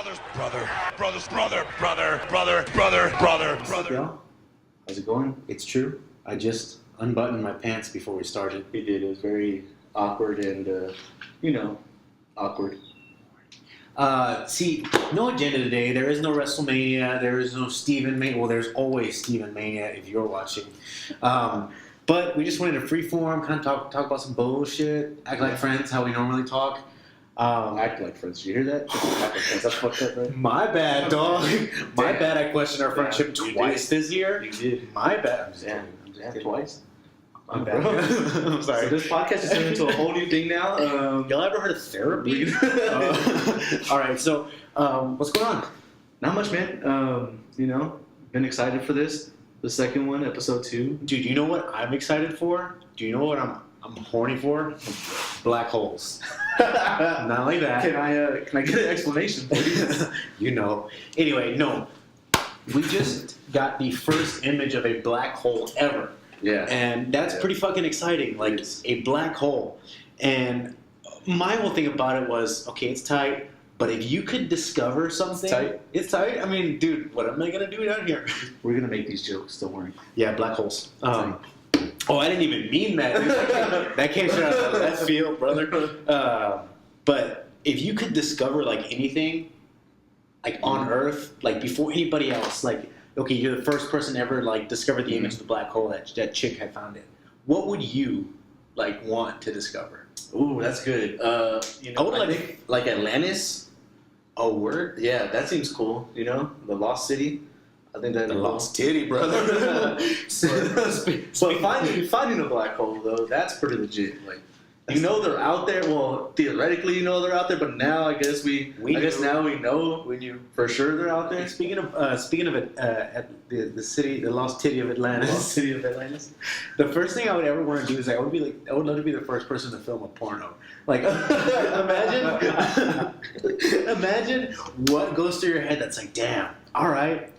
What's up, y'all? How's it going? It's true. I just unbuttoned my pants before we started. He did. It was very awkward and, awkward. See, no agenda today. There is no WrestleMania. There is no Steven Mania. Well, there's always Steven Mania if you're watching. But we just wanted to freeform, kind of talk about some bullshit, act like friends, how we normally talk. Act like friends. Did you hear that? Just act like friends. That's fucked up, right? My bad, dog. My bad. I questioned our friendship twice this year. You did. My bad. I'm just Yeah. kidding. Twice. My bad. I'm sorry. So this podcast is turning into a whole new thing now. Y'all ever heard of therapy? All right. So, what's going on? Not much, man. Been excited for this. The second one, episode 2. Dude, you know what I'm excited for? Do you know what I'm horny for? Black holes. Not like that. Can I get an explanation, please? Anyway, no. We just got the first image of a black hole ever. Yeah. And that's pretty fucking exciting. Like, a black hole. And my whole thing about it was, okay, it's tight, but if you could discover something... It's tight? I mean, dude, what am I going to do down here? We're going to make these jokes, don't worry. Yeah, black holes. I didn't even mean that. Dude. That came straight out of left field, brother. But if you could discover, like, anything, like, on Earth, like, before anybody else, like, okay, you're the first person ever, like, discovered the image of the black hole that chick had found it. What would you, like, want to discover? Ooh, that's good. I think, like, Atlantis. Oh, word? Yeah, that seems cool. The Lost City. I think that the Lost Titty, brother. So finding a black hole though, that's pretty legit. Like, they're out there. Well, theoretically, they're out there, but now I guess now we know for sure they're out there. Speaking of it, at the city, the Lost Titty of Atlantis. The Lost City of Atlantis. The first thing I would ever want to do is I would love to be the first person to film a porno. Like, imagine what goes through your head. That's like, damn. All right,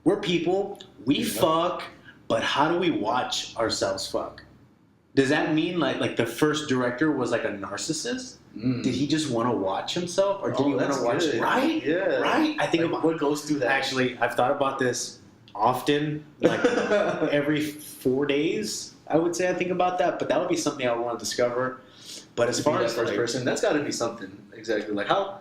we're people. We fuck, but how do we watch ourselves fuck? Does that mean like the first director was like a narcissist? Did he just want to watch himself, or did he want to watch? Good. Right? Yeah. Right. I think what goes through that. Actually, I've thought about this often, like every 4 days. I would say I think about that, but that would be something I would want to discover. But as far as first person, that's got to be something exactly. Like how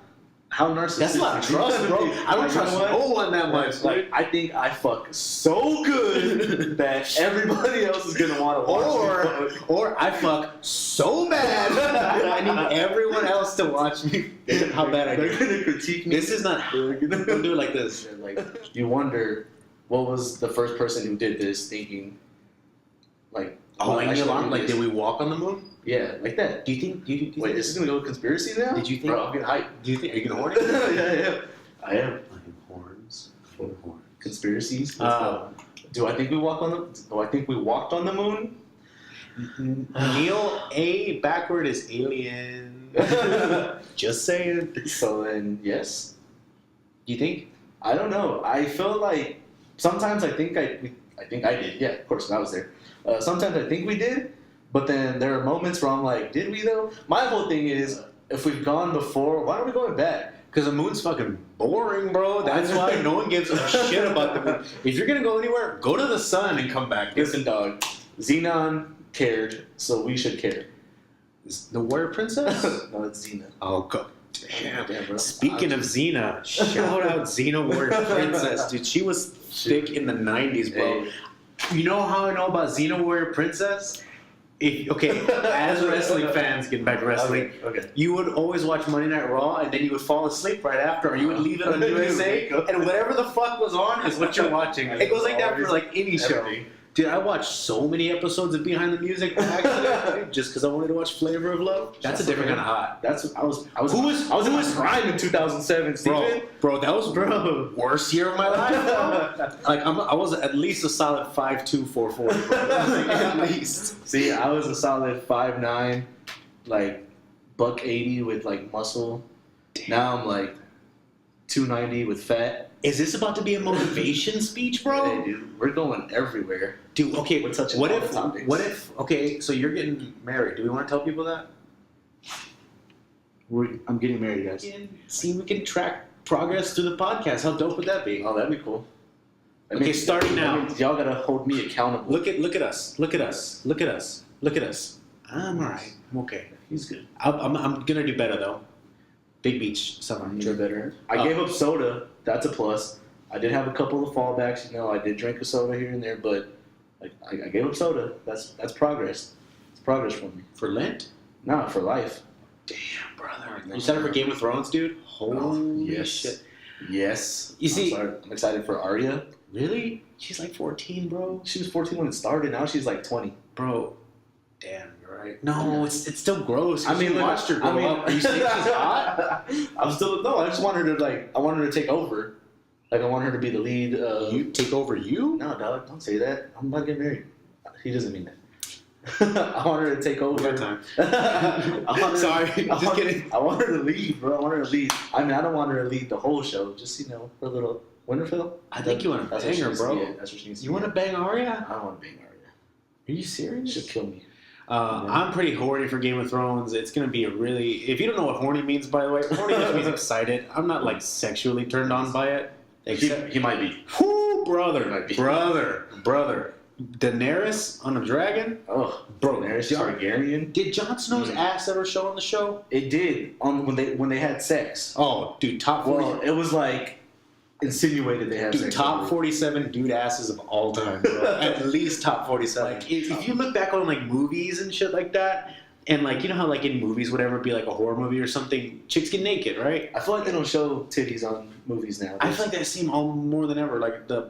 narcissistic. That's a lot of trust, bro. I don't trust no one that much. Like, I think I fuck so good that everybody else is gonna want to watch me. Or I fuck so bad I need everyone else to watch me. How bad I do. They're gonna critique me. This is not. Don't do it like this. Like, you wonder what was the first person who did this thinking. Like, like, did we walk on the moon? Yeah, like that. Do you think? Wait, this is gonna go with conspiracy now? Did you think? Bro, I'm getting hyped. Do you think? Are you gonna horn? Yeah. I am. Horns. Conspiracies. Do I think we walked on the moon? Neil A backward is alien. Just saying. So then, yes. You think? I don't know. I feel like sometimes I think I did. Yeah, of course, I was there. Sometimes I think we did, but then there are moments where I'm like, did we though? My whole thing is, if we've gone before, why are we going back? Because the moon's fucking boring, bro. That's why no one gives a shit about the moon. If you're gonna go anywhere, go to the sun and come back. Listen, dog. Xenon cared, so we should care. The warrior princess? No, it's Xena. Oh, God. Damn, bro. Speaking of Xena, shout out Xena Warrior Princess. Dude, she was thick in the 90s, bro. Hey. You know how I know about Xena Warrior Princess? As wrestling fans, getting back to wrestling, okay. You would always watch Monday Night Raw, and then you would fall asleep right after, or you would leave it on USA, and whatever the fuck was on is what you're watching. It goes like that for like any show. Dude, I watched so many episodes of Behind the Music by accident, just because I wanted to watch Flavor of Love. That's a different kind of hot. I was in my prime in 2007, Steven. Bro, that was worst year of my life, bro. Like, I was at least a solid 5'2", 440, bro. At least. See, I was a solid 5'9", like $180 with like muscle. Damn. Now I'm like 290 with fat. Is this about to be a motivation speech, bro? Hey, dude, we're going everywhere. Dude, okay, we're touching what all if, the topics. What if, okay, so you're getting married. Do we want to tell people that? I'm getting married, guys. See, we can track progress through the podcast. How dope would that be? Oh, that'd be cool. Okay, starting now. Y'all gotta hold me accountable. Look at us. Look at us. Look at us. Look at us. I'm alright. I'm okay. He's good. I'm gonna do better though. Big Beach summer. You're better. I gave up soda. That's a plus. I did have a couple of fallbacks. You know, I did drink a soda here and there, but like I gave up soda. That's progress. It's progress for me. For Lent? Nah, for life. Damn, brother. You excited for Game of Thrones, dude? Holy yes. shit. Yes. You see, I'm excited for Arya. Really? She's like 14, bro. She was 14 when it started. Now she's like 20. Bro, damn, you're right. No, it's still gross. I mean, watched her grow up. Are you saying she's hot? I'm still I just want her to I want her to take over. Like I want her to be the lead. You take over you? No, dog. Don't say that. I'm not getting married. He doesn't mean that. I want her to take over. Good time. Sorry, just kidding. I want her to lead, bro. I want her to lead. I mean, I don't want her to lead the whole show. Just for a little Winterfell. I think you want to bang her, bro. That's what she needs to You want to bang Arya? I don't want to bang Arya. Are you serious? She'll kill me. I'm pretty horny for Game of Thrones. It's gonna be a really. If you don't know what horny means, by the way, horny just means excited. I'm not like sexually turned on by it. He might be. Whoo, brother, Might be. brother. Daenerys on a dragon. Oh, bro, Daenerys Targaryen. Did Jon Snow's ass ever show on the show? It did when they had sex. Oh, dude, top 40. Well, it was like insinuated they had sex. Top 47 dude asses of all time, bro. At least top 47. Like, if you look back on like movies and shit like that, and like you know how like in movies, whatever, it'd be like a horror movie or something, chicks get naked, right? I feel like they don't show titties on movies now. I feel like they seem all more than ever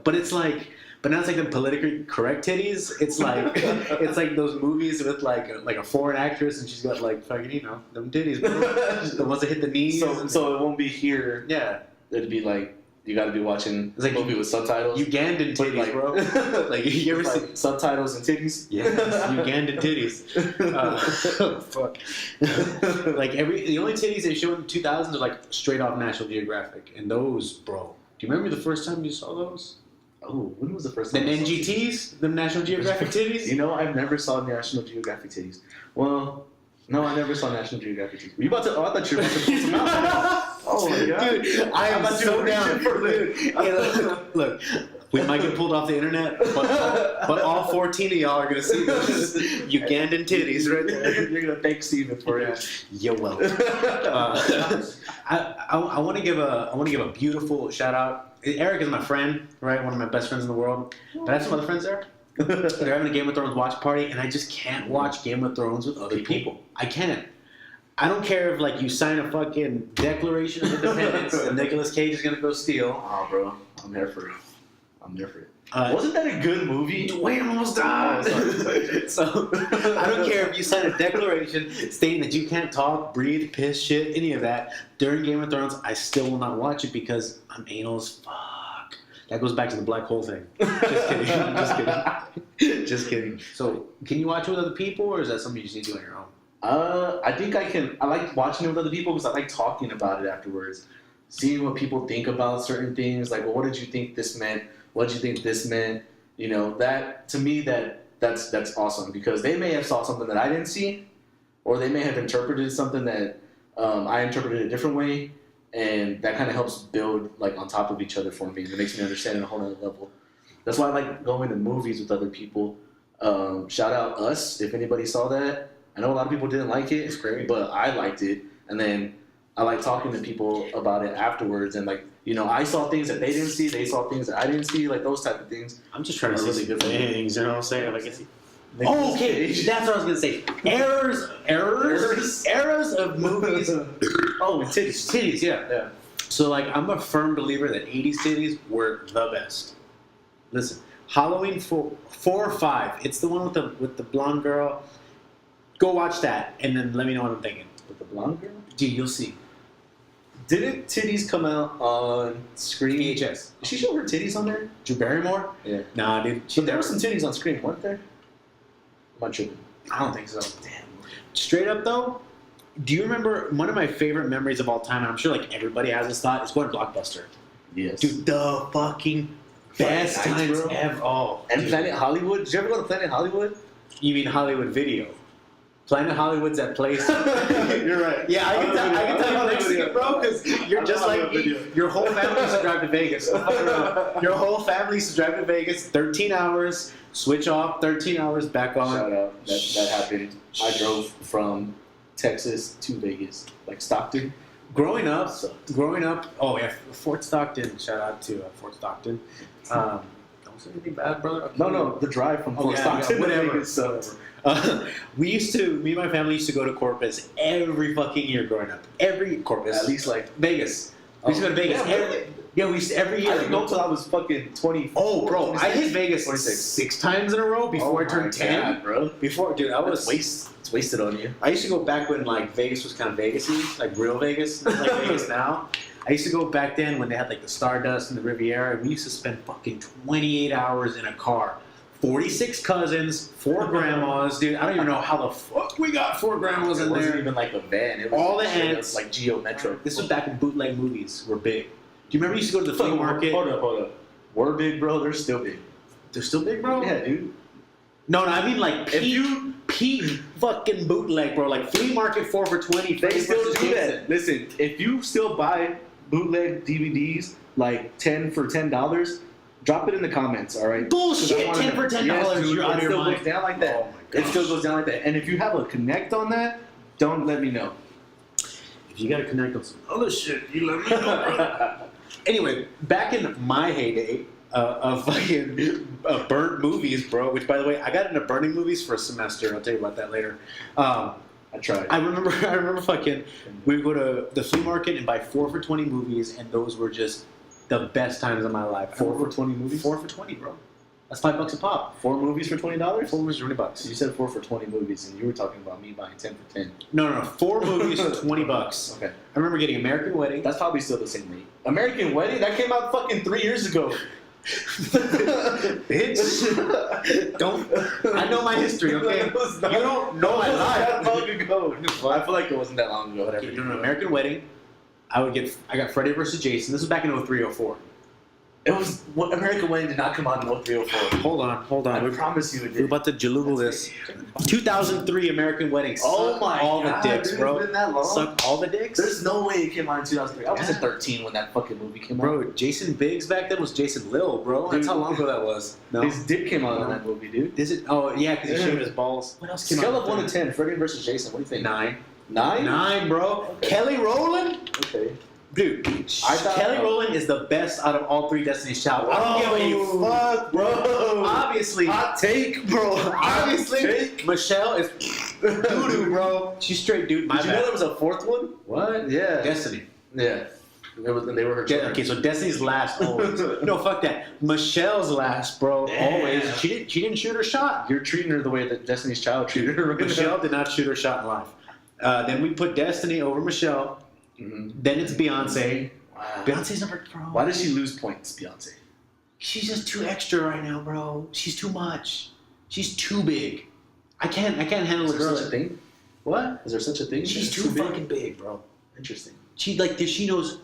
but it's like. But now it's like the politically correct titties. It's like it's like those movies with like a foreign actress and she's got like fucking them titties, bro. The ones that hit the knees. So it won't be here. Yeah, it'd be like you got to be watching it's like a movie with subtitles. Ugandan titties, like, bro. Like you ever see subtitles and titties? Yes, Ugandan titties. Fuck. Like the only titties they show in the 2000s are like straight off National Geographic, and those, bro. Do you remember the first time you saw those? Oh, when was the first time? The NGTs? The National Geographic titties? You know, I've never saw National Geographic titties. Well, no, I never saw National Geographic titties. Were you about to? Oh, I thought you were about to pull some out. Oh my god, dude! I am so down for dude. Hey, look, we might get pulled off the internet, but all 14 of y'all are gonna see those Ugandan titties right there. You're gonna thank Steven for it. You're welcome. I want to give a beautiful shout out. Eric is my friend, right? One of my best friends in the world. But I have some other friends there. They're having a Game of Thrones watch party, and I just can't watch Game of Thrones with other people. I can't. I don't care if like you sign a fucking Declaration of Independence and Nicolas Cage is gonna go steal. Oh, bro, I'm there for it. Wasn't that a good movie? Wait, I'm almost done. So I don't care if you sign a declaration stating that you can't talk, breathe, piss, shit, any of that during Game of Thrones. I still will not watch it because I'm anal as fuck. That goes back to the black hole thing. Just kidding. Just kidding. So can you watch it with other people, or is that something you just need to do on your own? I think I can. I like watching it with other people because I like talking about it afterwards, seeing what people think about certain things. Like, well, what did you think this meant? What do you think this meant? You know, that to me that's awesome because they may have saw something that I didn't see, or they may have interpreted something that I interpreted a different way, and that kind of helps build like on top of each other for me. It makes me understand at a whole other level. That's why I like going to movies with other people. Shout out Us if anybody saw that. I know a lot of people didn't like it. It's great, but I liked it, and then I like talking to people about it afterwards, and like. You know, I saw things that they didn't see. They saw things that I didn't see. Like those type of things. I'm just trying to see really good things. You know what I'm saying? Like, okay, that's what I was gonna say. Errors of movies. Oh, titties. Yeah. So like, I'm a firm believer that '80s titties were the best. Listen, Halloween 4 or 5. It's the one with the blonde girl. Go watch that, and then let me know what I'm thinking. With the blonde girl? Dude, you'll see. Didn't titties come out on Scream? VHS. Did she show her titties on there? Drew Barrymore? Yeah. Nah, dude. There were some titties on Scream, weren't there? Am I tripping? I don't think so. Damn. Straight up though, do you remember one of my favorite memories of all time? And I'm sure like everybody has this thought. Is going to Blockbuster. Yes. Dude, the fucking best times ever. Oh. And dude. Planet Hollywood. Did you ever go to Planet Hollywood? You mean Hollywood Video? Planet Hollywood's that place. You're right. Yeah, I can tell you're Mexican, bro, because you're just like video. your whole family used to drive to Vegas. Your whole family used to drive to Vegas, 13 hours, switch off, 13 hours, back on. Shout out. That happened. I drove from Texas to Vegas, like Stockton. Growing up, oh yeah, Fort Stockton. Shout out to Fort Stockton. Don't say anything bad, brother. Okay. No, the drive from Fort Stockton to whatever. Vegas. So. Me and my family used to go to Corpus every fucking year growing up. Every Corpus. At least like Vegas. We used to go to Vegas. Yeah, We used to every year. I didn't go till I was fucking 20. Oh, bro, 26. I hit Vegas 26. 6 times in a row before I turned 10. God, bro. Before, dude, I was. It's wasted on you. I used to go back when like Vegas was kind of Vegas-y, like real Vegas, not like Vegas now. I used to go back then when they had like the Stardust and the Riviera, and we used to spend fucking 28 hours in a car. 46 cousins, 4 grandmas, dude. I don't even know how the fuck we got 4 grandmas in It wasn't there. even like a van. It was All the straight up ants. like Geo Metro. This was back when bootleg movies were big. Do you remember you used to go to the flea market? Hold up. We're big, bro. They're still big. They're still big, bro? Yeah, dude. No, I mean like peak fucking bootleg, bro. Like flea market 4 for 20. They still versus do Jason. that. Listen, if you still buy bootleg DVDs like $10 for $10, drop it in the comments, all right? Bullshit! 10 for $10. Yes, dude, You're out of it your still mind. goes down like that. Oh my gosh. It still goes down like that. And if you have a connect on that, don't let me know. If you gotta connect on some other shit, you let me know, bro. Anyway, back in my heyday of fucking burnt movies, bro. Which, by the way, I got into burning movies for a semester. I'll tell you about that later. I tried. I remember fucking. We would go to the flea market and buy 4 for 20 movies, and those were just the best times of my life. 4 for 20 movies? 4 for 20, bro. That's $5 a pop. 4 movies for $20? 4 movies for $20. You said 4 for 20 movies, and you were talking about me buying 10 for 10. No. 4 movies for $20. Okay. I remember getting American Wedding. That's probably still the same rate. American Wedding? That came out fucking 3 years ago. Bitch. Don't. I know my history, okay? It was You don't know my life. that long ago. I feel like it wasn't that long ago. Whatever. Okay, no, American Wedding. I got Freddy vs. Jason. This was back in 03, 04. It was American Wedding did not come out in 0304. Hold on. I promise you it We're did. about to jaloogle this. 2003 American Wedding. Oh Suck my all God, the dicks, dude, bro. It's been that long? Suck all the dicks. There's no way it came out in 2003. I was Yeah. 13 when that fucking movie came out. Bro, Jason Biggs back then was Jason Lil, bro. That's Dude. how long ago that was. No. His dick came out in that movie, dude. Is it? Oh, yeah, because he Yeah. shaved his balls. What else came Scale out? of 1 to 10, Freddy vs. Jason. What do you think? 9. 9? 9, bro. Okay. Kelly Rowland? Okay. Dude, I thought- Kelly Rowland is the best out of all 3 Destiny's Child. I don't give a fuck, bro. Obviously. Hot take, bro. Obviously, Take. Michelle is doo-doo, bro. She's straight dude. My Did you know bad. there was a 4th one? What? Yeah. Destiny. Yeah. They were her children. Okay, so Destiny's last always. No, fuck that. Michelle's last, bro. Damn. Always. She didn't shoot her shot. You're treating her the way that Destiny's Child treated her. Michelle did not shoot her shot in life. Then we put Destiny over Michelle. Mhm. Then it's Beyonce. Wow. Beyonce's number, bro. Why does she lose points, Beyonce? She's just too extra right now, bro. She's too much. She's too big. I can't handle Is a there girl. such a thing? What? Is there such a thing? She's It's too big? fucking big, bro. Interesting. She knows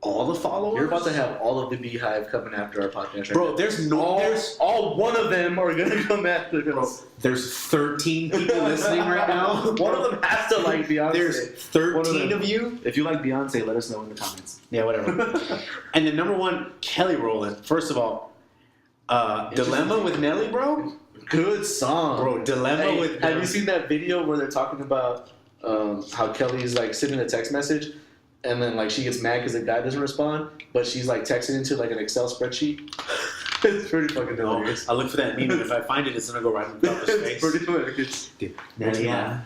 all the followers. You're about to have all of the Beehive coming after our podcast, right Bro, now. there's all one of them are gonna come after bro, us. there's 13 people listening right now. One of them has to like Beyonce. There's One 13 of of you. If you like Beyonce, let us know in the comments. Yeah, whatever. And then number 1, Kelly Rowland. First of all, Dilemma with Nelly, bro. Good song, Bro, Dilemma Hey, with. have you seen that video where they're talking about how Kelly's like sending a text message, and then like she gets mad because the guy doesn't respond, but she's like texting into like an Excel spreadsheet. It's pretty fucking Oh, hilarious. I'll look for that meme, and if I find it, it's gonna go right in Bubba's It's face. pretty hilarious. Dude, Nelly, I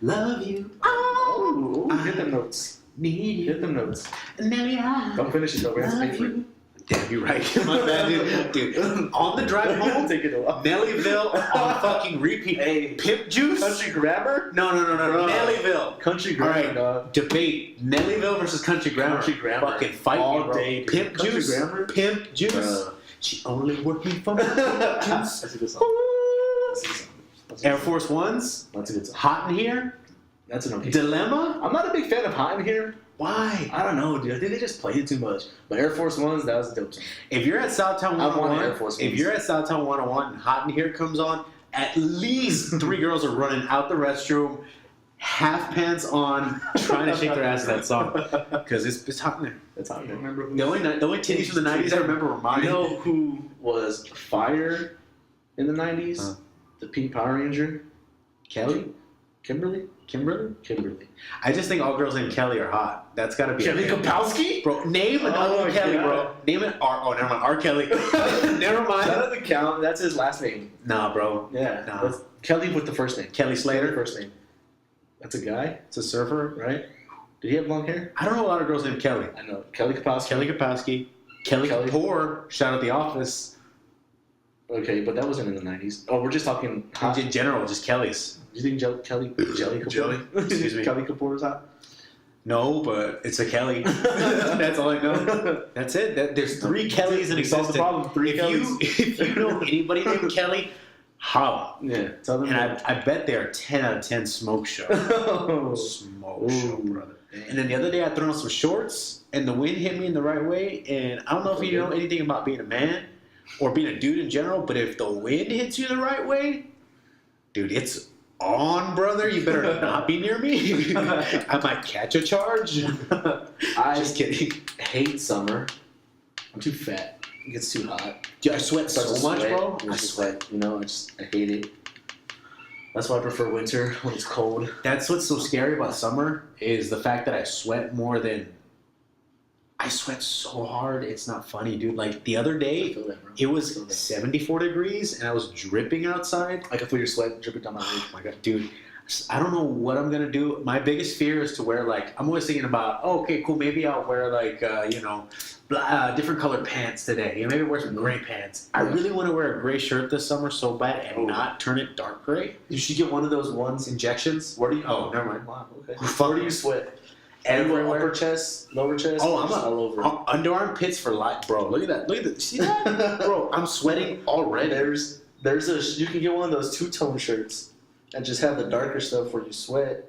love you. Oh, hit them notes. Need you. Hit them notes. Nelly, I Don't finish it though. We have to pay love for it. you. Damn, you're right. My bad, dude. On the drive home, Take it a while. Nellyville on fucking repeat. Hey, Pimp Juice? Country Grammar? No. Bro. Nellyville. Country All Grammar, right, dog. debate. Nellyville versus Country Grammar. Country Grammar. Fucking fight All me, bro. day, dude. Pimp Country Juice. Grammar? Pimp Juice. Bruh. She only working for Juice. That's a good song. That's a good song. That's a Air good song. Force Ones. That's a good song. Hot in Here. That's an okay. Dilemma. I'm not a big fan of Hot in Here. Why? I don't know, dude. I think they just played it too much. But Air Force Ones, that was a dope song. If you're at Southtown I want 101, Air Force if Ones. you're at Southtown 101 and Hot in Here comes on, at least 3 girls are running out the restroom, half pants on, trying to shake their ass to that song because it's hot in there. It's hot in there. Remember who The only titties from the '90s I remember were mine. You know who was fire in the 90s? Huh. The Pink Power Ranger? Kelly? Kimberly? Kimberly. I just think all girls named Kelly are hot. That's got to be Kelly a thing. Kapowski? Bro, name another Oh, Kelly, God. bro. Name it never mind. R. Kelly. Never That mind. doesn't count. That's his last name. Nah, bro. Yeah. Nah. That's Kelly with the first name. Kelly Slater. First name. That's a guy, It's a surfer. right? Did he have long hair? I don't know a lot of girls named Kelly. I know. Kelly Kapowski. Kelly Kapowski. Kelly Kapoor. Shout out The Office. Okay, but that wasn't in the 90s. Oh, we're just talking hot. In general, just Kellys. Do you think Jelly Kapoor? Jelly? Excuse me. Kelly Kapoor is hot? No, but it's a Kelly. That's all I know. That's it. There's 3 Kellys in We solved existence. the problem. 3 If you know anybody named Kelly, holla. Yeah. Tell them. And I bet they are 10 out of 10 smoke show. Smoke show, brother. And then the other day I threw on some shorts and the wind hit me in the right way. And I don't know if you know anything about being a man or being a dude in general, but if the wind hits you the right way, dude, it's on, brother. You better not be near me. I might catch a charge. I Just kidding. hate summer. I'm too fat. It gets too hot. Dude, I sweat Starts so to much, sweat, bro. and I it's just sweat. like, you know, I hate it. That's why I prefer winter when it's cold. That's what's so scary about summer is the fact that I sweat more than I sweat so hard. It's not funny, dude. Like the other I day, feel that, bro. it I was feel that. 74 degrees and I was dripping outside. I can feel your sweat dripping down my leg. Oh my god, dude. I don't know what I'm gonna do. My biggest fear is to wear like I'm always thinking about. Oh, okay, cool. Maybe I'll wear like different colored pants today. You know, maybe wear some gray pants. I really want to wear a gray shirt this summer so bad and not turn it dark gray. You should get one of those ones. Injections. Where do you? Oh, never mind. Wow, okay. Fuck. Where do you sweat? Everywhere. Upper chest, lower chest. Oh, or just all over. Underarm pits for life, bro. Look at that. Look at that. See that, bro? I'm sweating already. There's you can get one of those two-tone shirts and just have the darker stuff where you sweat.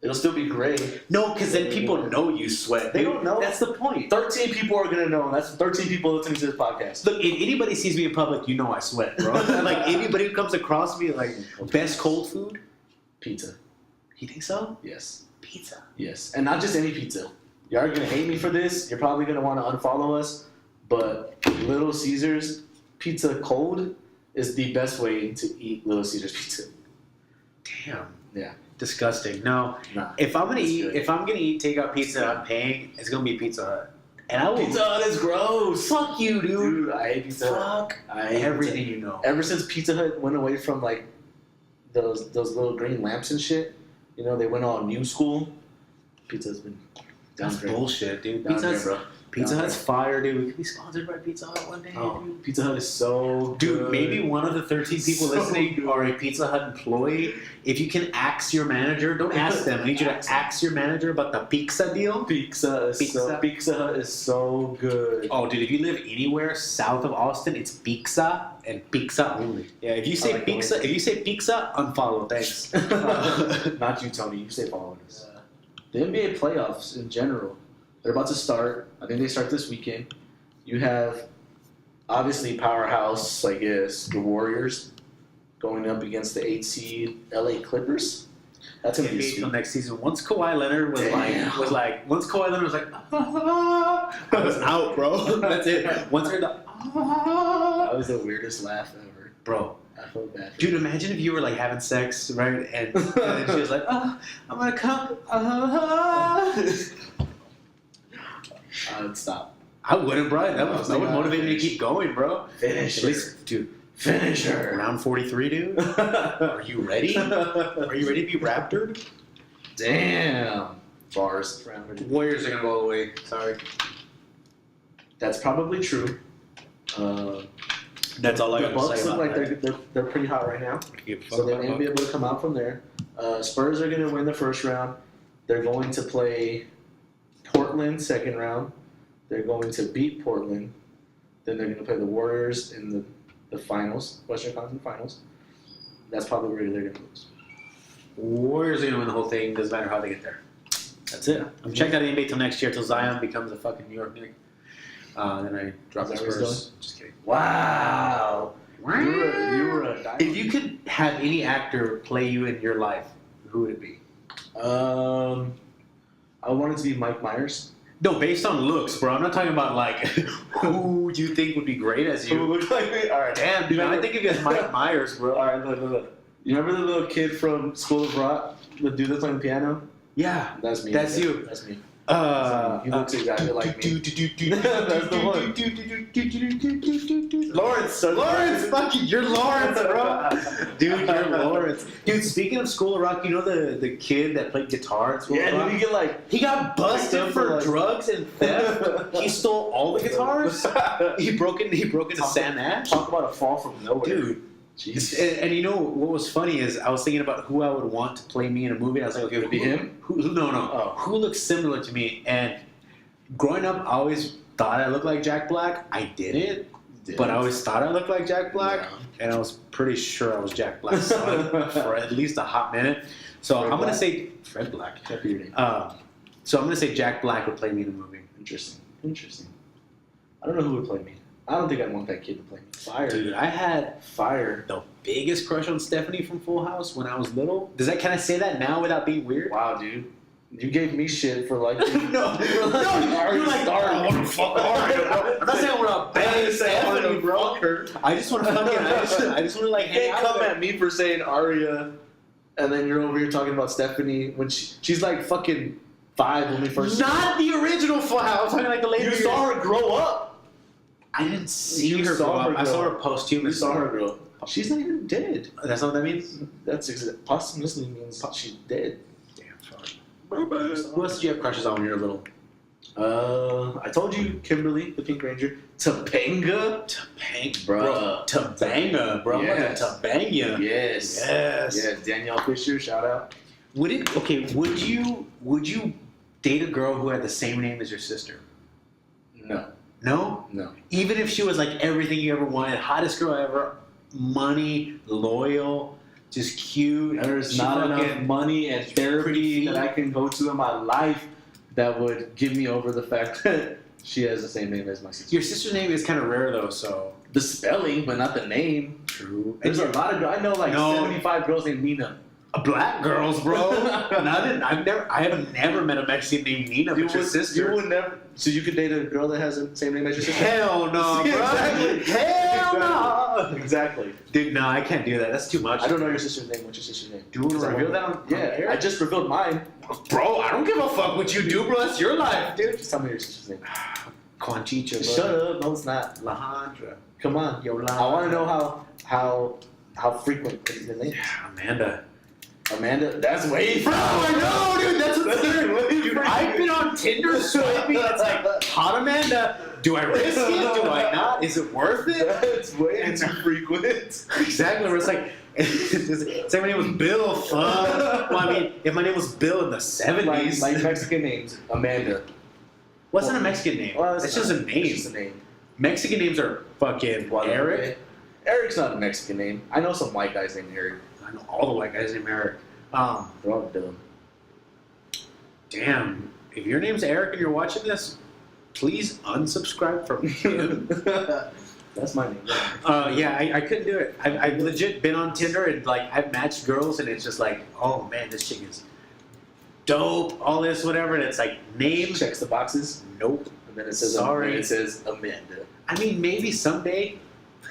It'll still be gray. No, because then people know you sweat. They dude. don't know. That's the point. 13 people are gonna know. And that's 13 people listening to this podcast. Look, if anybody sees me in public, you know I sweat, bro. Like anybody who comes across me, like best cold food. Pizza. You think so? Yes. Pizza. Yes. And not just any pizza. You are gonna hate me for this. You're probably gonna want to unfollow us. But Little Caesars pizza cold is the best way to eat Little Caesars pizza. Damn. Yeah. Disgusting. No. Nah. If I'm gonna It's eat, good. if I'm gonna eat takeout pizza, and I'm paying. It's gonna be Pizza Hut. And I will. Pizza Hut is gross. Fuck you, dude. Dude, I hate Pizza Hut. Fuck I hate everything you know. Ever since Pizza Hut went away from like those little green lamps and shit, you know, they went all new school. Pizza's been That's downgrade. bullshit, dude. Down Pizza there, Hut's, bro. Pizza Down Hut's fire, dude. We could be sponsored by Pizza Hut one day, Oh, dude. Pizza Hut is so Dude, good. maybe one of the 13 people So listening good. are a Pizza Hut employee. If you can ask your manager, don't ask them. I need you to ask your manager about the pizza deal. Pizza Hut is so good. Oh, dude, if you live anywhere south of Austin, it's pizza and pizza only. Yeah, if you say like pizza, going- if you say pizza, unfollow. Thanks. Not you, Tony. You say following us. The NBA playoffs in general, they're about to start. I think they start this weekend. You have obviously powerhouse, I guess, the Warriors going up against the 8 seed LA Clippers. That's gonna be NBA till sweet. next season. Once Kawhi Leonard was Damn. once Kawhi Leonard was like, I was out, bro. That's it. Once I heard the, That was the weirdest laugh ever. bro. I felt bad. Dude, imagine if you were like having sex, right? And then she was like, I'm gonna come. I would stop. I wouldn't, bro. That would Like, motivate me to finish. keep going, bro. Finish At least, dude. Finish her. Round 43, dude. Are you ready? Are you ready to be raptured? Damn. Bars. Warriors are gonna go all the way. Sorry. That's probably true. That's all I The got to Bucks say look about like that. they're pretty hot right now. Give a fuck So they about may be able to come out from there. Spurs are going to win the first round. They're going to play Portland second round. They're going to beat Portland. Then they're going to play the Warriors in the finals, Western Conference Finals. That's probably where they're going to lose. Warriors are gonna win the whole thing. Doesn't matter how they get there. That's it. I'm checking out the NBA till next year, till Zion becomes a fucking New York Knick. Then I drop the Is that where he's Spurs. Just kidding. Wow. You were a dinosaur. If you could have any actor play you in your life, who would it be? I wanted to be Mike Myers. No, based on looks, bro. I'm not talking about like who you think would be great as Who you. looks like me? All right. Damn, dude. I think of you as Mike Myers, bro. All right, look. You remember the little kid from School of Rock, the dude that's playing the piano? Yeah, That's me. that's you. That's me. He looks exactly like me. That's the one. Lawrence, fucking, you're Lawrence, bro. Dude, you're Lawrence. Dude, speaking of School of Rock, you know the kid that played guitar at School of Yeah, Rock? did he get like? He got busted Like, for drugs and theft. He stole all the guitars. He broke into Sam Ash. Talk about a fall from nowhere, Dude. Jeez. And you know what was funny is I was thinking about who I would want to play me in a movie. And I was like, okay, would it be him? No. Oh. Who looks similar to me? And growing up, I always thought I looked like Jack Black. I didn't, but I always thought I looked like Jack Black, and I was pretty sure I was Jack Black's son for at least a hot minute. So I'm gonna say Fred Black. Can't be your name. So I'm gonna say Jack Black would play me in the movie. Interesting. I don't know who would play me. I don't think I'd want that kid to play me. Fire. Dude, I had Fire. the biggest crush on Stephanie from Full House when I was little. Can I say that now without being weird? Wow, dude. You gave me shit for like. No, you're like, I want to fuck Aria. I'm not saying I want to bang Stephanie, bro. I just want to fucking, I just want to like You hang can't out come there. at me for saying Aria, and then you're over here talking about Stephanie when she's like fucking 5 when we first. Not the original Full House. I'm talking like the later. You saw her grow up. I didn't see You her saw grow her up. I grow saw her up. posthumous. You saw her grow up. She's not even dead. That's not what that means? That's posthumously means she's dead. Damn, sorry. Who else did you have crushes on when you were little? I told you, Kimberly, the Pink Ranger. Topanga? Bro. Topanga, bro. Yes. Topanga. Yes. Yes. Danielle Fisher, shout out. Would you date a girl who had the same name as your sister? No. No? No. Even if she was like everything you ever wanted, hottest girl ever, money, loyal, just cute. There's she not enough fucking- money and therapy pretty. that I can go to in my life that would give me over the fact that she has the same name as my sister. Your sister's name is kind of rare though, so. The spelling, but not the name. True. There's a lot of girls. I know like No. 75 girls named Nina. Black girls, bro. I have never met a Mexican named Nina, but your sister. You would never. So you could date a girl that has the same name as your sister? Hell no, bro. Exactly. Hell no. Exactly. Dude, no, I can't do that. That's too much. I don't know your sister's name. What's your sister's name? Do you want to reveal that on Yeah, air? I just revealed mine. Bro, I don't give a fuck what you do, bro. That's your life, dude. Just tell me your sister's name. Conchicha, bro. Shut up. No, it's not. Alejandra. Come on. Yolanda. I want to know how frequent is the name. Amanda. Amanda. That's way. Bro, I know, dude. That's what's Dude, I've been on Tinder swiping. It's like, hot Amanda. Do I risk it? Do I not? Is it worth it? That's way too frequent. Exactly. Where it's like, say my name was Bill. Fuck. Well, I mean, if my name was Bill in the 70s. Like Mexican names. Amanda. What's not a Mexican name? Well, it's just a name. It's just a name. Mexican names are fucking Eric. Eric's not a Mexican name. I know some white guys named Eric. I know all the white guys named Eric. They're all dumb. Damn. If your name's Eric and you're watching this, please unsubscribe from him. That's my name. Yeah, I couldn't do it. I've legit been on Tinder and like I've matched girls and it's just like, oh man, this chick is dope, all this, whatever, and it's like name. Checks the boxes. Nope. And then it says Sorry. It says Amanda. I mean, maybe someday.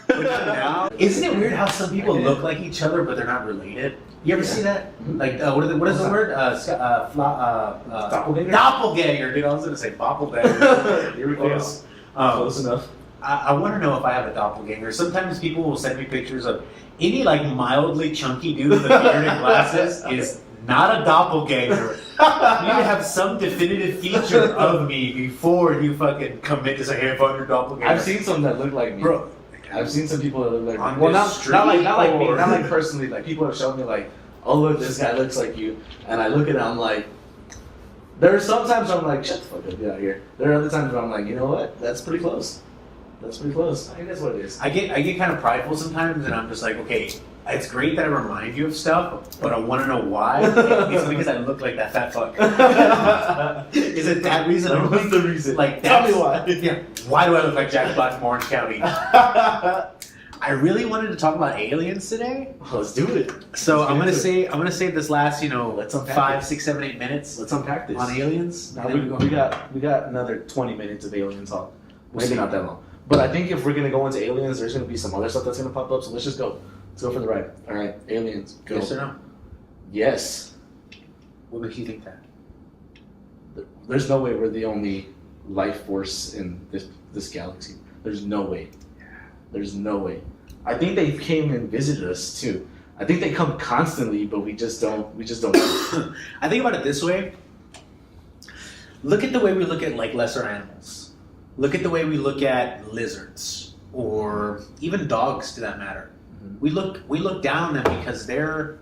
But not now. Isn't it weird how some people look like each other but they're not related? You ever see that? Like, what is the word? Doppelganger? Doppelganger, dude. I was gonna say doppelganger. Here we go. Close enough. I want to know if I have a doppelganger. Sometimes people will send me pictures of any like mildly chunky dude with a beard and glasses is not a doppelganger. You need to have some definitive feature of me before you fucking commit to say, hey, if I'm your doppelganger. I've seen some that look like me. Bro. I've seen some people that look like On me. Well, this not like me, or- not like personally. Like people have shown me like, oh look, this guy looks like you, and I look at it, I'm like, there are sometimes I'm like, shut the fuck up, get out of here. There are other times where I'm like, you know what, that's pretty close. That's pretty close. I think that's what it is. I get kind of prideful sometimes, and I'm just like, okay, it's great that I remind you of stuff, but I want to know why. It's because I look like that fat fuck. Is it that reason? I What's the reason? Like, Tell me that's- why. Yeah. Why do I look like Jack Black from Orange County? I really wanted to talk about aliens today. Let's do it. So Let's I'm get gonna into say I'm gonna save this last Let's unpack 5, it. 6, 7, 8 minutes Let's unpack this. on aliens. Now and then we got another 20 minutes of alien talk. We'll Maybe see. not that long. But I think if we're gonna go into aliens, there's gonna be some other stuff that's gonna pop up. So let's just go. Let's go for the ride. All right, aliens. Go. Yes or no? Yes. What makes you think that? There's no way we're the only life force in this galaxy. There's no way. There's no way. I think they came and visited us too. I think they come constantly, but we just don't. I think about it this way. Look at the way we look at like lesser animals. Look at the way we look at lizards or even dogs, to that matter. Mhm. We look down on them because they're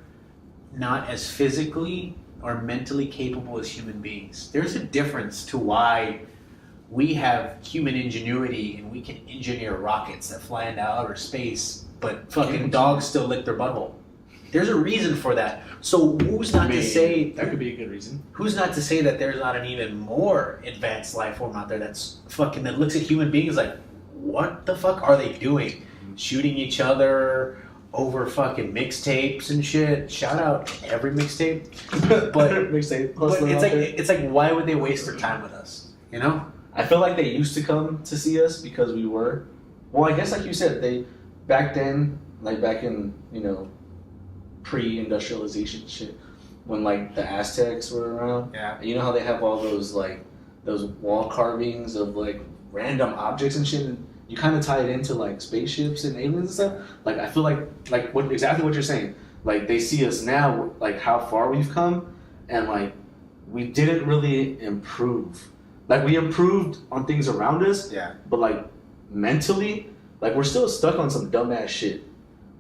not as physically or mentally capable as human beings. There's a difference to why we have human ingenuity and we can engineer rockets that fly into outer space, but fucking dogs still lick their butthole. There's a reason for that. So who's not to say that could be a good reason? who's not to say that there's not an even more advanced life form out there that's fucking that looks at human beings like, what the fuck are they doing? Shooting each other over fucking mixtapes and shit. Shout out every mixtape. But it's like why would they waste their time with us? You know? I feel like they used to come to see us because we were. Well, I guess like you said, they back then, like back in pre-industrialization shit, when like the Aztecs were around. Yeah. You know how they have all those like those wall carvings of like random objects and shit. And you kind of tie it into like spaceships and aliens and stuff. Like I feel like what exactly what you're saying. Like they see us now, like how far we've come, and like we didn't really improve. Like we improved on things around us, Yeah. but like mentally, like we're still stuck on some dumbass shit.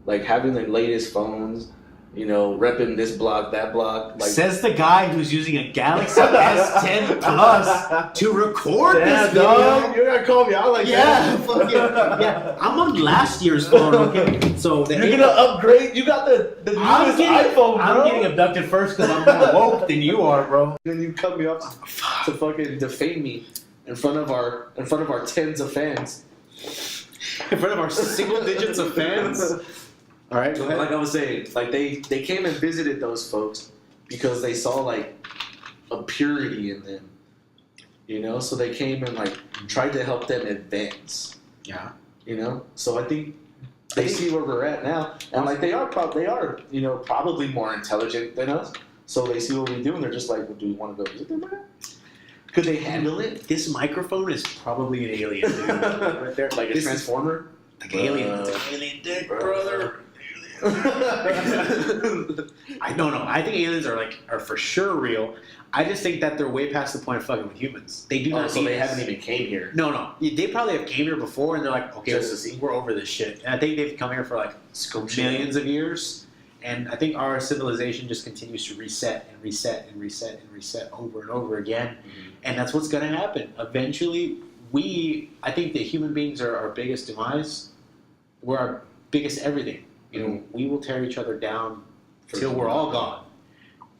Like having the latest phones, repping this block, that block. Like Says the guy who's using a Galaxy S10 Plus to record this video. dog, you're gonna call me out like Yeah, that? fucking, yeah. I'm on last year's phone, okay? So the You're gonna upgrade. You got the newest iPhone, bro. I'm getting abducted first because I'm more woke than you are, bro. Then you cut me up to fucking defame me in front of our tens of fans. In front of our single digits of fans. All right, go ahead. Like I was saying, like they came and visited those folks because they saw like a purity in them, So they came and like tried to help them advance, Yeah. So I think they see where we're at now, and like they are probably more intelligent than us. So they see what we do, and they're just like, well, "Do we want to go visit them?" Right? Could they handle it? This microphone is probably an alien, dude. Right there. Like a This is transformer? like alien. It's an alien dick, brother. I don't know. I think aliens are for sure real. I just think that they're way past the point of fucking with humans. They do not. So need they us. haven't even came here. No. They probably have came here before, and they're like, okay, Just to see. we're over this shit. And I think they've come here for like millions of years. And I think our civilization just continues to reset and reset and reset and reset over and over again. Mm-hmm. And that's what's going to happen. Eventually, I think that human beings are our biggest demise. We're our biggest everything. We will tear each other down till we're all gone.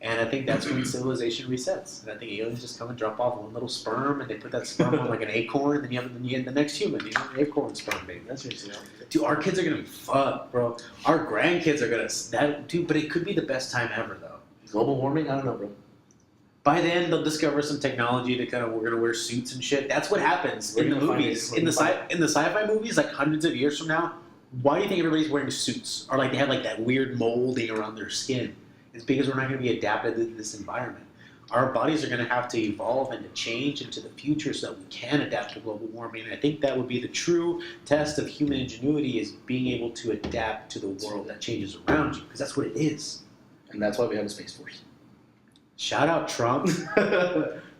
And I think that's when civilization resets. And I think aliens just come and drop off one little sperm, and they put that sperm on like an acorn, and then you get the next human, an acorn sperm baby. That's what you're saying. Dude, our kids are gonna be fucked, bro. Our grandkids are dude. But it could be the best time ever, though. Global warming? I don't know, bro. By then, they'll discover some technology that we're gonna wear suits and shit. That's what happens We're in the gonna find movies. it. In the sci-fi movies, like hundreds of years from now, why do you think everybody's wearing suits? Or like they have like that weird molding around their skin? It's because we're not going to be adapted to this environment. Our bodies are going to have to evolve and to change into the future so that we can adapt to global warming. And I think that would be the true test of human ingenuity, is being able to adapt to the world that changes around you, because that's what it is. And that's why we have a Space Force. Shout out Trump.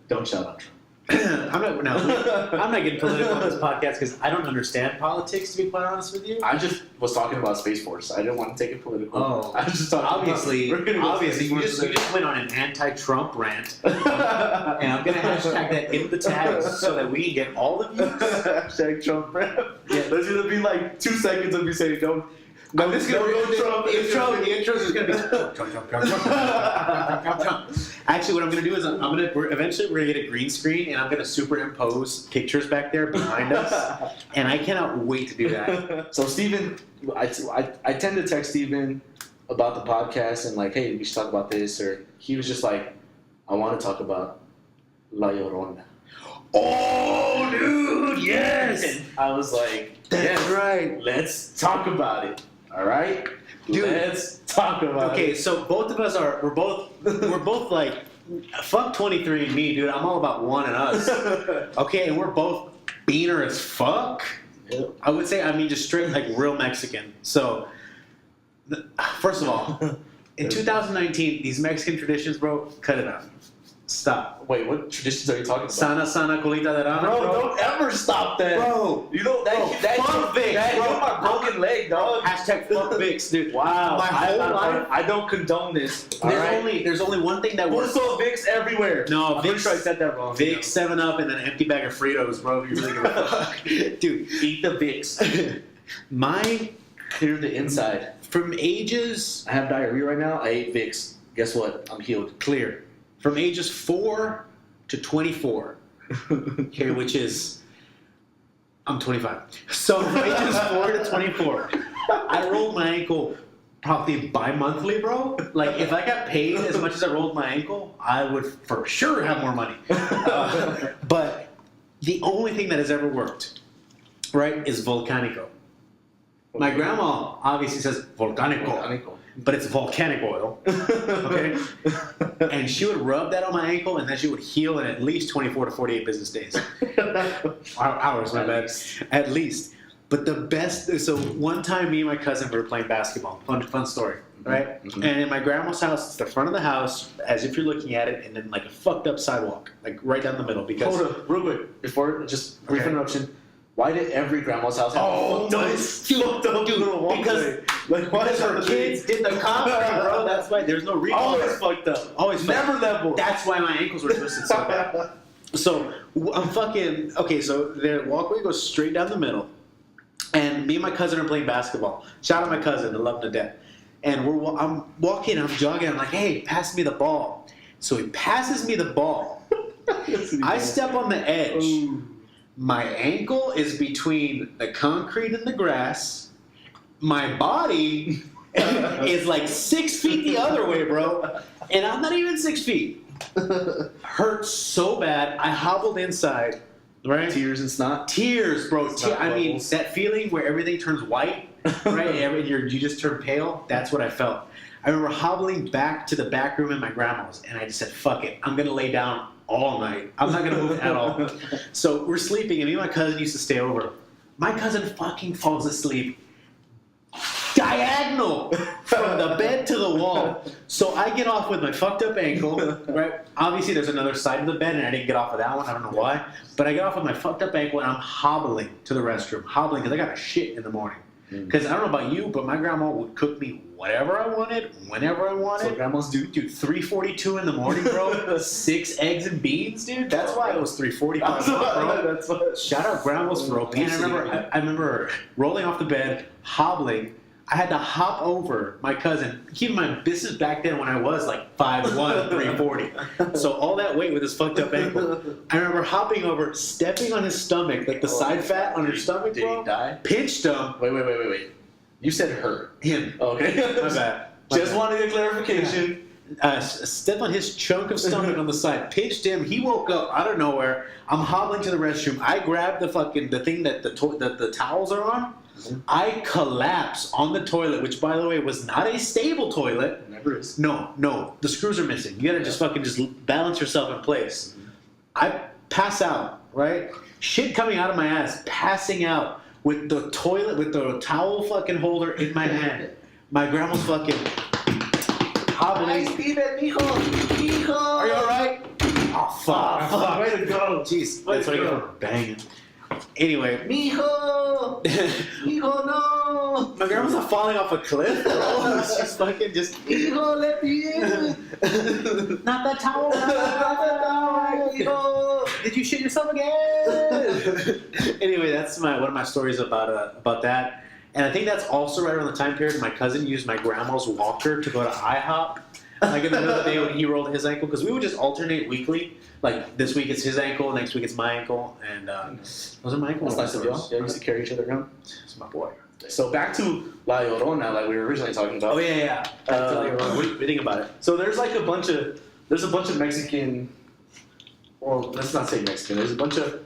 Don't shout out Trump. I'm not getting political on this podcast because I don't understand politics, to be quite honest with you. I just was talking about Space Force. I didn't want to take it political. Oh. I was just talking Obviously, about, you just went on an anti-Trump rant, and I'm gonna hashtag that in the tags so that we can get all the views. Hashtag Trump rap. Yeah. There's gonna be like 2 seconds of me saying, I'm just gonna no the intro is just gonna be jump. Actually, what I'm gonna do is eventually we're gonna get a green screen and I'm gonna superimpose pictures back there behind us, and I cannot wait to do that. So Steven, I tend to text Steven about the podcast and like, hey, we should talk about this, or he was just like, I want to talk about La Llorona. Oh, dude, yes. And I was like, that's right. Let's talk about it. All right, dude. Let's talk about it. Okay, so both of us we're both like, fuck 23andMe, dude. I'm all about one and us. Okay, and we're both beaner as fuck. Yep. I would say, just straight like real Mexican. So, first of all, in 2019, these Mexican traditions, bro, cut it out. Stop. Wait, what traditions are you talking about? Sana colita de rana, Bro, don't ever stop that. Bro, you know that fuck Vic, bro. My broken leg, dog. Hashtag fuck Vicks, dude. Wow. My whole life, I don't condone this. There's only one thing that works. Full Vicks everywhere. No, I'm pretty sure I said that wrong. Vicks, 7-Up, and then an empty bag of Fritos, bro. If you really give a fuck, dude. Eat the Vicks. My Clear the inside. From ages, I have diarrhea right now. I ate Vicks. Guess what? I'm healed. Clear. From ages 4 to 24. Okay, which is, I'm 25. So from ages 4 to 24, I rolled my ankle probably bi-monthly, bro. Like, if I got paid as much as I rolled my ankle, I would for sure have more money. But the only thing that has ever worked, right, is Volcanico. My grandma obviously says Volcanico. But it's volcanic oil, okay? And she would rub that on my ankle, and then she would heal in at least 24 to 48 business days. Hours, my bad. At least. But the best, so one time me and my cousin were playing basketball. Fun story, right? Mm-hmm. And in my grandma's house, it's the front of the house, as if you're looking at it, and then like a fucked up sidewalk, like right down the middle. Because hold up, real quick, before, just brief interruption. Why did every grandma's house have fucked up little walkway? Because her kids did the concrete, bro. That's why there's no reason. Always fucked up. Always never level. That's why my ankles were twisted so bad. So I'm fucking okay. So the walkway goes straight down the middle, and me and my cousin are playing basketball. Shout out my cousin, I love him to death. And I'm walking, I'm jogging. I'm like, hey, pass me the ball. So he passes me the ball. I step on the edge. Ooh. My ankle is between the concrete and the grass. My body is like 6 feet the other way, bro. And I'm not even 6 feet. Hurts so bad. I hobbled inside. Right? Tears and snot? Tears, bro. I mean, that feeling where everything turns white, right? You just turn pale. That's what I felt. I remember hobbling back to the back room in my grandma's, and I just said, fuck it. I'm going to lay down all night. I'm not going to move at all. So we're sleeping, and me and my cousin used to stay over. My cousin fucking falls asleep diagonal from the bed to the wall. So I get off with my fucked up ankle, right? Obviously, there's another side of the bed, and I didn't get off of that one. I don't know why. But I get off with my fucked up ankle, and I'm hobbling to the restroom. Hobbling because I got a shit in the morning. Because I don't know about you, but my grandma would cook me whatever I wanted, whenever I wanted. So grandmas do? Dude, 3:42 in the morning, bro. 6 eggs and beans, dude. That's why it was 3:45, bro. That's what. Shout out grandmas for obesity. And I remember rolling off the bed, hobbling. I had to hop over my cousin. Keep in mind, this is back then when I was like 5'1", 340. So all that weight with his fucked up ankle. I remember hopping over, stepping on his stomach, like the side fat on his stomach, Did bro. he die? Pinched him. Wait. You said her. Him. Okay. My bad. Just wanted a clarification. Step on his chunk of stomach on the side, pinched him. He woke up out of nowhere. I'm hobbling to the restroom. I grab the thing that the towels are on. Mm-hmm. I collapse on the toilet, which by the way was not a stable toilet. It never is. No, the screws are missing. You gotta just balance yourself in place. Mm-hmm. I pass out, right? Shit coming out of my ass, passing out with the towel fucking holder in my hand. My grandma's fucking hobbling. Hi, Steven, mijo. Are you alright? Oh, fuck. Way to go. Jeez, that's what I got banging. Anyway. Mijo, no. My grandma's not falling off a cliff. She's fucking just. Mijo, let me in. Not that towel. Mijo. Did you shit yourself again? Anyway, that's one of my stories about that. And I think that's also right around the time period my cousin used my grandma's walker to go to IHOP. Like in the middle of the day when he rolled his ankle, because we would just alternate weekly. Like this week it's his ankle, next week it's my ankle, and those are my ankles. That's nice of y'all. Yeah, we used to carry each other around. It's my boy. So back to La Llorona, like we were originally talking about. Oh yeah. What do you think about it? So there's like a bunch of Mexican, well, let's not say Mexican. There's a bunch of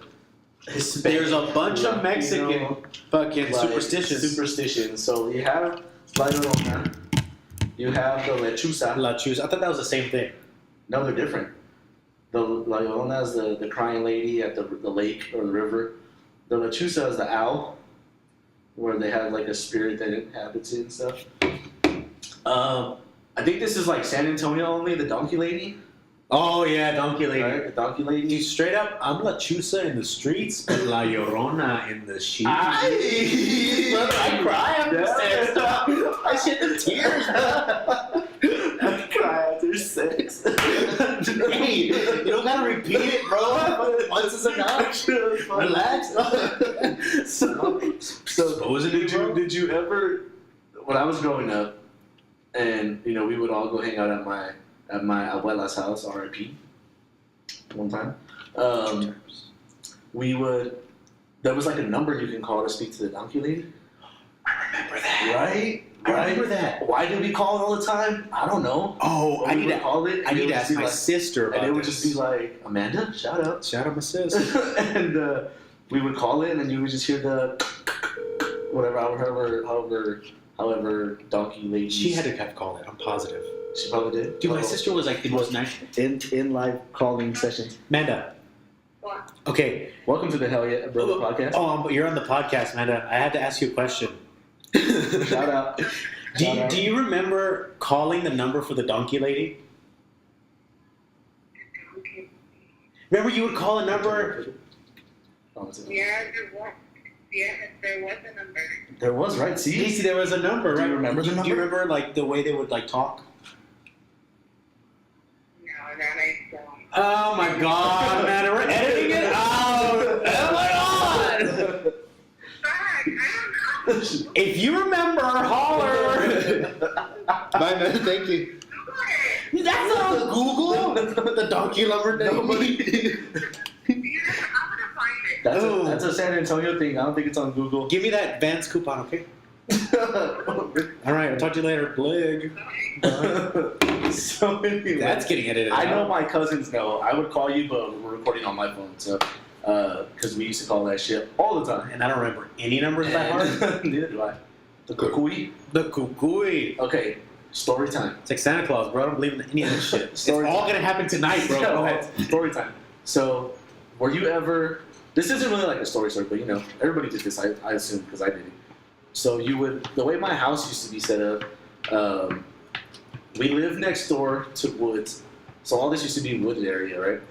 Hispanic. There's a bunch of Mexican fucking like, superstitions. Superstitions. So you have La Llorona, you have the Lechuza. La Chus. I thought that was the same thing. No, they're different. The La Llorona is the crying lady at the lake or the river. The Lechuza is the owl, where they have like a spirit that inhabits it and stuff. I think this is like San Antonio only, the donkey lady. Oh yeah, donkey lady. Right? The donkey lady. Dude, straight up, I'm La Chusa in the streets, but La Llorona in the sheets. Brother, I cry after sex. I shed the tears. I cry after sex. Hey, you don't gotta repeat it, bro. Once is enough. Relax. So did you ever, when I was growing up, and you know we would all go hang out at my abuela's house, R.I.P. One time, there was like a number you can call to speak to the donkey lady. I remember that. Right? I remember that. Why did we call it all the time? I don't know. Oh, But we would call it. I need to would ask be my like, sister about and it would this. just be like, Amanda, shout out. Shout out my sis. And we would call it, and you would just hear the whatever, however, donkey lady. She had to have called it. I'm positive. She probably did. Dude, my sister was like the most nice. in live calling session. Amanda. What? Okay. Welcome to the Hell Yeah Brother podcast. Oh, but you're on the podcast, Amanda. I had to ask you a question. Shout out. Do you remember calling the number for the donkey lady? Remember you would call a number? Yeah, there was. Yeah, there was a number. There was, right? See? Casey, there was a number, right? Do you remember the Do you number? remember like the way they would like talk? No, that I don't. Oh my god, man, we're editing it out! Oh my god! Fuck, I don't know. If you remember, holler! Bye, man. Thank you. That's not on Google! The donkey lover thing. Nobody. Yeah, I'm gonna find it. That's a San Antonio thing. I don't think it's on Google. Give me that Vans coupon, okay? Alright, I'll talk to you later. Blig. So anyway, That's getting edited I out. know my cousins know. I would call you, but we're recording on my phone, so because we used to call that shit all the time. And I don't remember any numbers by heart. Neither do I. The kukui. The kukui. Okay, story time. It's like Santa Claus, bro. I don't believe in any of this shit. It's Story all time. gonna happen tonight, bro. Go ahead. Story time. So, were you ever? This isn't really like a story, but you know, everybody did this. I assume because I did it. So you would. The way my house used to be set up, we lived next door to woods. So all this used to be wooded area, right?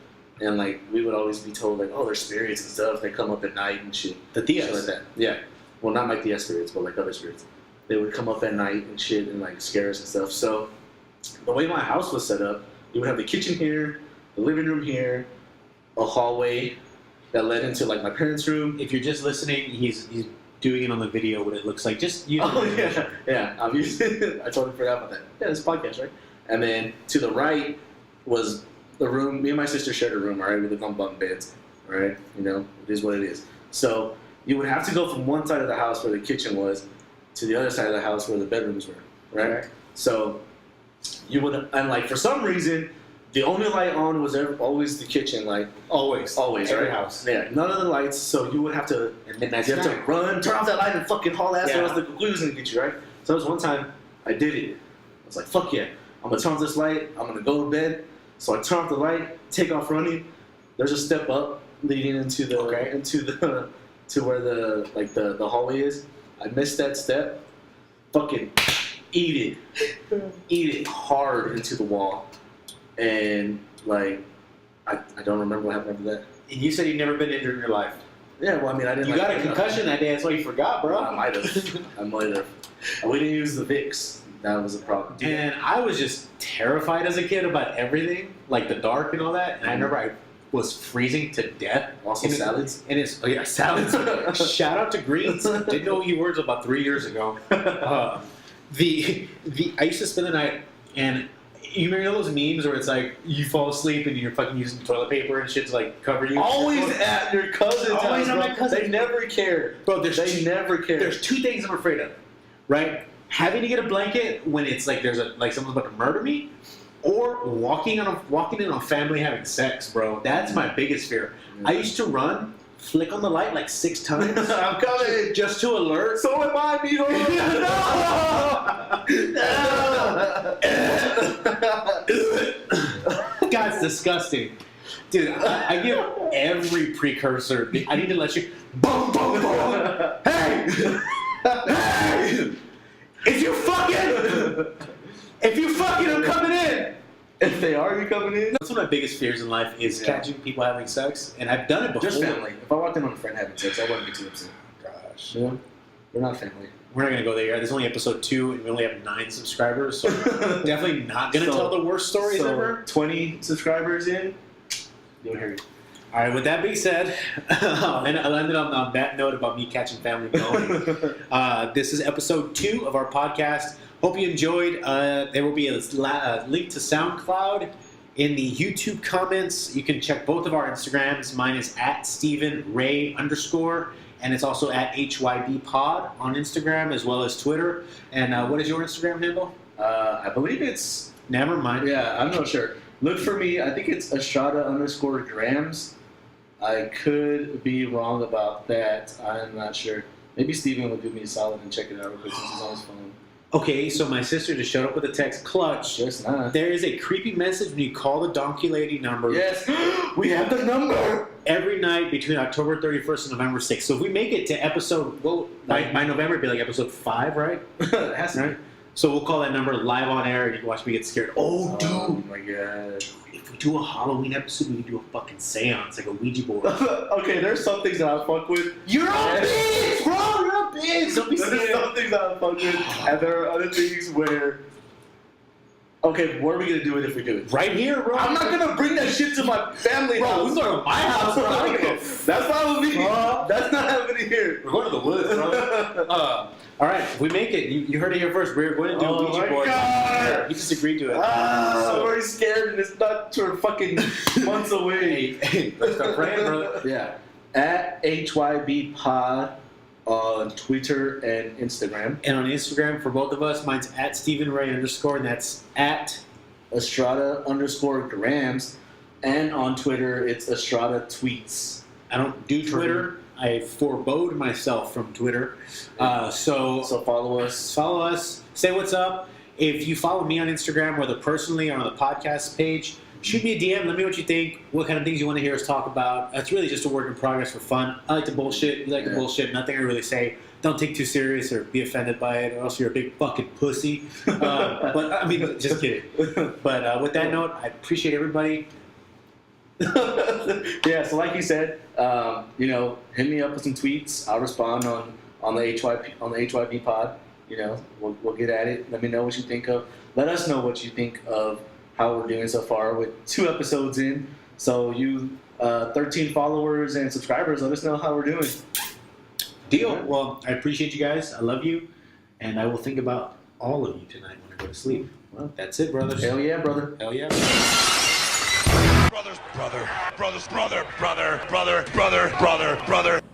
And like we would always be told like, oh, there's spirits and stuff. They come up at night and shit. The Shit Tias. like that. Yeah. Well, not like the spirits, but like other spirits. They would come up at night and shit and like scare us and stuff. So the way my house was set up, you would have the kitchen here, the living room here, a hallway that led into like my parents' room. If you're just listening, he's doing it on the video what it looks like. Just you. Oh yeah. Obviously, I totally forgot about that. Yeah, it's a podcast, right? And then to the right was the room. Me and my sister shared a room. All right, we lived on bunk beds. All right, you know, it is what it is. So you would have to go from one side of the house where the kitchen was to the other side of the house where the bedrooms were. Right. So you would, and like for some reason, the only light on was always the kitchen light. Always, Every right? house. Yeah, none of the lights. So you would have to. And midnight You have to snack. run, turn off that light, and fucking haul ass, Yeah. or else the conclusion's gonna get you, right? So there was one time I did it. I was like, fuck yeah, I'm gonna turn off this light, I'm gonna go to bed. So I turn off the light, take off running. There's a step up leading into the to where the hallway is. I missed that step. Fucking eat it hard into the wall, and like I don't remember what happened after that. And you said you've never been injured in your life. Yeah, well, I mean, I didn't. You like got a concussion that day. That's why you forgot, bro. I might have. We didn't use the Vicks. That was a problem. And I was just terrified as a kid about everything, like the dark and all that. And I remember I was freezing to death. Also And salads. And it's salads. Shout out to Greens. Didn't know who you were until about 3 years ago. The I used to spend the night, and you remember those memes where it's like you fall asleep and you're fucking using toilet paper and shit to like cover you. Always at your cousin's Always house, at bro. my cousin. They never care. Bro, They never care. There's two things I'm afraid of, right? Having to get a blanket when it's like there's someone's about to murder me, or walking in on a family having sex, bro. That's my biggest fear. I used to run, flick on the light like 6 times. I'm coming. Just to alert. So am I, Mito. God, it's disgusting. Dude, I give every precursor. I need to let you. Boom, boom, boom. Hey! Hey! If you fucking, I'm coming in. If they are, you coming in? That's one of my biggest fears in life is catching people having sex, and I've done it before. Just family. If I walked in on a friend having sex, I wouldn't be too upset. Gosh. Yeah. They're not family. We're not gonna go there. This is only episode 2, and we only have 9 subscribers, so definitely not gonna tell the worst stories ever. 20 subscribers in, you'll hear it. All right. With that being said, I'll end it on that note about me catching family going. This is episode 2 of our podcast. Hope you enjoyed. There will be a link to SoundCloud in the YouTube comments. You can check both of our Instagrams. Mine is @StephenRay_, and it's at HYBpod on Instagram as well as Twitter. And what is your Instagram handle? I believe it's... Never mind. Yeah, I'm not sure. Look for me. I think it's Estrada_grams. I could be wrong about that. I'm not sure. Maybe Steven will do me a solid and check it out real quick since he's on his phone. Okay, so my sister just showed up with a text. Clutch. Just not. There is a creepy message when you call the Donkey Lady number. Yes, we have the number. Every night between October 31st and November 6th. So if we make it to episode, well, by November it'd be like episode 5, right? It has to be. Right? So we'll call that number live on air and you can watch me get scared. Oh, dude. Oh my god. If we do a Halloween episode, we can do a fucking seance, like a Ouija board. Okay, there's some things that I fuck with. You're a bitch, bro! You're a bitch! Don't be There's scared. some things that I fuck with, and there are other things where... Okay, what are we gonna do it if we do it? Right here, bro. I'm not gonna bring that shit to my family Bro, house. we're going to my house, bro. I don't give a That's not with me. That's not happening here. We're going to the woods, bro. All right, if we make it. You heard it here first. We're going to do a Ouija board. God. He just agreed to it. I'm already scared, and it's not for fucking months away. Hey, let's start praying, brother. Yeah. At HYBpod on Twitter and Instagram. And on Instagram for both of us, mine's @StephenRay_, and that's Estrada_grams. And on Twitter, it's Estrada Tweets. I don't do Twitter. I forebode myself from Twitter. So follow us. Follow us. Say what's up. If you follow me on Instagram, whether personally or on the podcast page, shoot me a DM. Let me know what you think. What kind of things you want to hear us talk about. It's really just a work in progress for fun. I like to bullshit. You like to bullshit. Nothing I really say. Don't take too serious or be offended by it, or else you're a big fucking pussy. But I mean, just kidding. But with that note, I appreciate everybody. Yeah, so like you said, hit me up with some tweets. I'll respond on the HYB pod. We'll get at it. Let me know what you think of. Let us know what you think of how we're doing so far with 2 episodes in. So you 13 followers and subscribers, let us know how we're doing. Deal. Well, I appreciate you guys. I love you, and I will think about all of you tonight when I go to sleep. Well, that's it, brothers. Hell yeah, brother. Hell yeah. Brothers, brother, brothers, brother, brother, brother, brother, brother.